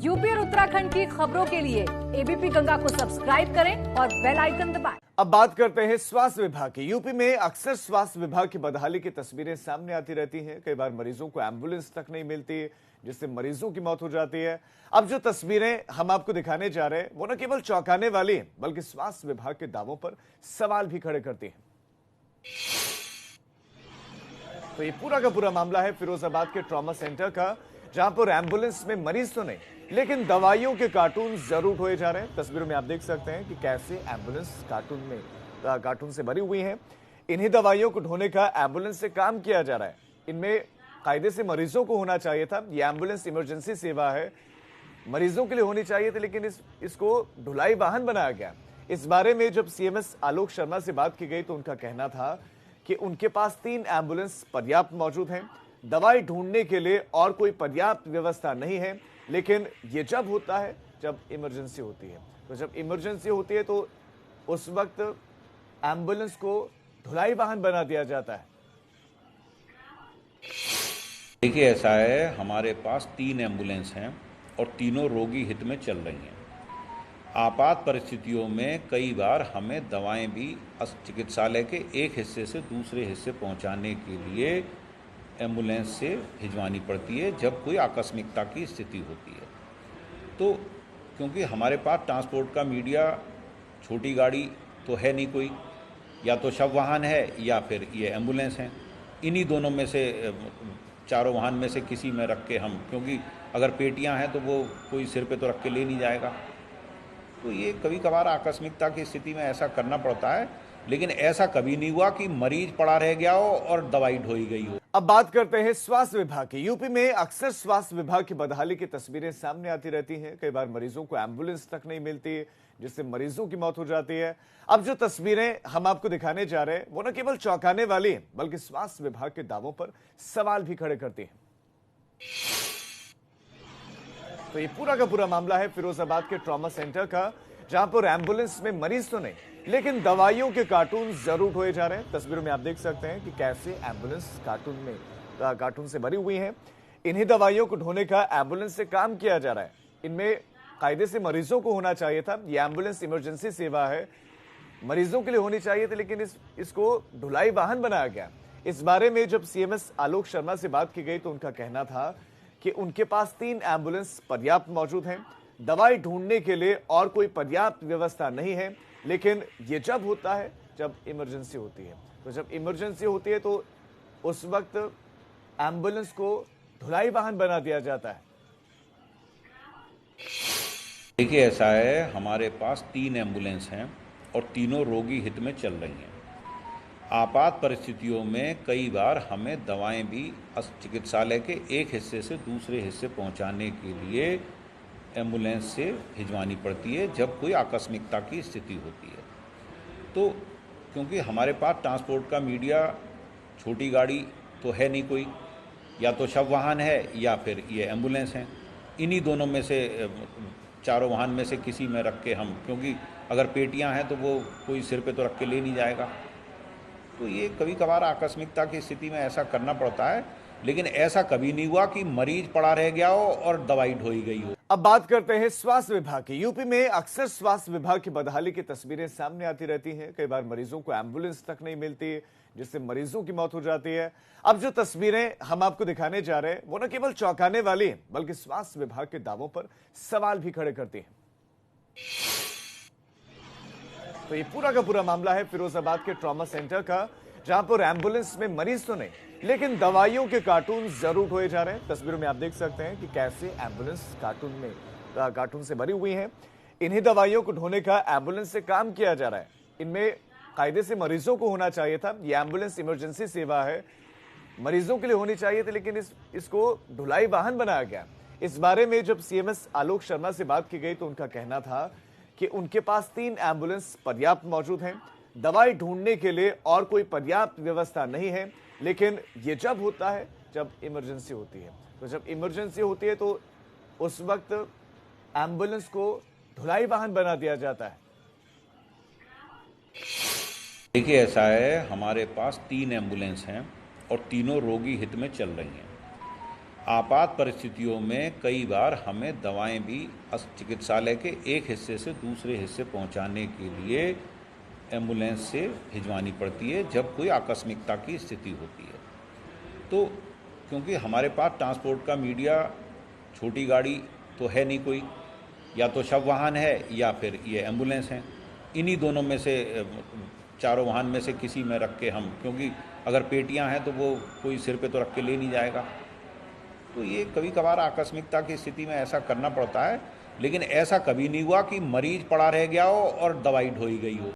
UP और उत्तराखंड की खबरों के लिए एबीपी गंगा को सब्सक्राइब करें और बेल आइकन दबाएं। अब बात करते हैं स्वास्थ्य विभाग की। यूपी में अक्सर स्वास्थ्य विभाग की बदहाली की तस्वीरें सामने आती रहती हैं। कई बार मरीजों को एम्बुलेंस तक नहीं मिलती, जिससे मरीजों की मौत हो जाती है। अब जो तस्वीरें हम आपको दिखाने जा रहे हैं वो न केवल चौंकाने वाली बल्कि स्वास्थ्य विभाग के दावों पर सवाल भी खड़े करती हैं। तो ये पूरा का पूरा मामला है फिरोजाबाद के ट्रॉमा सेंटर का, जहां पर एम्बुलेंस में मरीज तो नहीं लेकिन दवाइयों के कार्टून जरूर ढोए जा रहे हैं। तस्वीरों में आप देख सकते हैं कि कैसे एम्बुलेंस कार्टून से भरी हुई है। इन्हीं दवाइयों को ढोने का एम्बुलेंस से काम किया जा रहा है। इनमें कायदे से मरीजों को होना चाहिए था। ये एम्बुलेंस इमरजेंसी सेवा है, मरीजों के लिए होनी चाहिए थी, लेकिन इसको ढुलाई वाहन बनाया गया। इस बारे में जब सीएमएस आलोक शर्मा से बात की गई तो उनका कहना था कि उनके पास 3 एम्बुलेंस पर्याप्त मौजूद हैं। दवाई ढूंढने के लिए और कोई पर्याप्त व्यवस्था नहीं है, लेकिन ये जब होता है जब इमरजेंसी होती है। तो जब इमरजेंसी होती है तो उस वक्त एम्बुलेंस को ढुलाई वाहन बना दिया जाता है। देखिए, ऐसा है, हमारे पास 3 एम्बुलेंस हैं और तीनों रोगी हित में चल रही हैं। आपात परिस्थितियों में कई बार हमें दवाएं भी चिकित्सालय के एक हिस्से से दूसरे हिस्से पहुंचाने के लिए एम्बुलेंस से भिजवानी पड़ती है जब कोई आकस्मिकता की स्थिति होती है। तो क्योंकि हमारे पास ट्रांसपोर्ट का मीडिया, छोटी गाड़ी तो है नहीं कोई, या तो शव वाहन है या फिर ये एम्बुलेंस हैं। इन्हीं दोनों में से, चारों वाहन में से किसी में रख के हम, क्योंकि अगर पेटियां हैं तो वो कोई सिर पे तो रख के ले नहीं जाएगा, तो ये कभी कभार आकस्मिकता की स्थिति में ऐसा करना पड़ता है। लेकिन ऐसा कभी नहीं हुआ कि मरीज पड़ा रह गया हो और दवाई ढोई गई हो। अब बात करते हैं स्वास्थ्य विभाग की। यूपी में अक्सर स्वास्थ्य विभाग की बदहाली की तस्वीरें सामने आती रहती हैं। कई बार मरीजों को एम्बुलेंस तक नहीं मिलती, जिससे मरीजों की मौत हो जाती है। अब जो तस्वीरें हम आपको दिखाने जा रहे हैं वो न केवल चौंकाने वाली बल्कि स्वास्थ्य विभाग के दावों पर सवाल भी खड़े करती हैं। तो ये पूरा का पूरा मामला है फिरोजाबाद के ट्रॉमा सेंटर का, जहां पर एम्बुलेंस में मरीज तो नहीं लेकिन दवाइयों के कार्टून जरूर ढोए जा रहे हैं। तस्वीरों में आप देख सकते हैं कि कैसे एम्बुलेंस कार्टून से भरी हुई है। इन्हीं दवाइयों को ढोने का एम्बुलेंस से काम किया जा रहा है। इनमें कायदे से मरीजों को होना चाहिए था। ये एम्बुलेंस इमरजेंसी सेवा है, मरीजों के लिए होनी चाहिए थी, लेकिन इसको ढुलाई वाहन बनाया गया। इस बारे में जब सीएमएस आलोक शर्मा से बात की गई तो उनका कहना था कि उनके पास 3 एम्बुलेंस पर्याप्त मौजूद हैं। दवाई ढूंढने के लिए और कोई पर्याप्त व्यवस्था नहीं है, लेकिन ये जब होता है जब इमरजेंसी होती है। तो जब इमरजेंसी होती है तो उस वक्त एम्बुलेंस को ढुलाई वाहन बना दिया जाता है। देखिए, ऐसा है, हमारे पास 3 एम्बुलेंस हैं और तीनों रोगी हित में चल रही हैं। आपात परिस्थितियों में कई बार हमें दवाएं भी चिकित्सालय के एक हिस्से से दूसरे हिस्से पहुंचाने के लिए एम्बुलेंस से भिजवानी पड़ती है जब कोई आकस्मिकता की स्थिति होती है। तो क्योंकि हमारे पास ट्रांसपोर्ट का मीडिया, छोटी गाड़ी तो है नहीं कोई, या तो शव वाहन है या फिर ये एम्बुलेंस हैं। इन्हीं दोनों में से, चारों वाहन में से किसी में रख के हम, क्योंकि अगर पेटियां हैं तो वो कोई सिर पे तो रख के ले नहीं जाएगा, तो ये कभी कभार आकस्मिकता की स्थिति में ऐसा करना पड़ता है। लेकिन ऐसा कभी नहीं हुआ कि मरीज पड़ा रह गया हो और दवाई ढोई गई हो। अब बात करते हैं स्वास्थ्य विभाग की। यूपी में अक्सर स्वास्थ्य विभाग की बदहाली की तस्वीरें सामने आती रहती हैं। कई बार मरीजों को एम्बुलेंस तक नहीं मिलती, जिससे मरीजों की मौत हो जाती है। अब जो तस्वीरें हम आपको दिखाने जा रहे हैं वो न केवल चौंकाने वाली बल्कि स्वास्थ्य विभाग के दावों पर सवाल भी खड़े करती हैं। तो ये पूरा का पूरा मामला है फिरोजाबाद के ट्रॉमा सेंटर का, जहां पर एम्बुलेंस में मरीज तो नहीं लेकिन दवाइयों के कार्टून जरूर ढोए जा रहे हैं। तस्वीरों में आप देख सकते हैं कि कैसे एम्बुलेंस कार्टून से भरी हुई है। इन्हीं दवाइयों को ढोने का एम्बुलेंस से काम किया जा रहा है। इनमें कायदे से मरीजों को होना चाहिए था। ये एम्बुलेंस इमरजेंसी सेवा है, मरीजों के लिए होनी चाहिए थी, लेकिन इसको ढुलाई वाहन बनाया गया। इस बारे में जब सीएमएस आलोक शर्मा से बात की गई तो उनका कहना था कि उनके पास 3 एम्बुलेंस पर्याप्त मौजूद हैं। दवाई ढूंढने के लिए और कोई पर्याप्त व्यवस्था नहीं है, लेकिन ये जब होता है जब इमरजेंसी होती है। तो जब इमरजेंसी होती है तो उस वक्त एम्बुलेंस को ढुलाई वाहन बना दिया जाता है। देखिए, ऐसा है, हमारे पास 3 एम्बुलेंस हैं और तीनों रोगी हित में चल रही हैं। आपात परिस्थितियों में कई बार हमें दवाएं भी चिकित्सालय के एक हिस्से से दूसरे हिस्से पहुंचाने के लिए एम्बुलेंस से भिजवानी पड़ती है जब कोई आकस्मिकता की स्थिति होती है। तो क्योंकि हमारे पास ट्रांसपोर्ट का मीडिया छोटी गाड़ी तो है नहीं कोई, या तो शव वाहन है या फिर ये एम्बुलेंस हैं। इन्हीं दोनों में से चारों वाहन में से किसी में रख के हम, क्योंकि अगर पेटियां हैं तो वो कोई सिर पे तो रख के ले नहीं जाएगा, तो ये कभी कभार आकस्मिकता की स्थिति में ऐसा करना पड़ता है। लेकिन ऐसा कभी नहीं हुआ कि मरीज पड़ा रह गया हो और दवाई ढोई गई हो।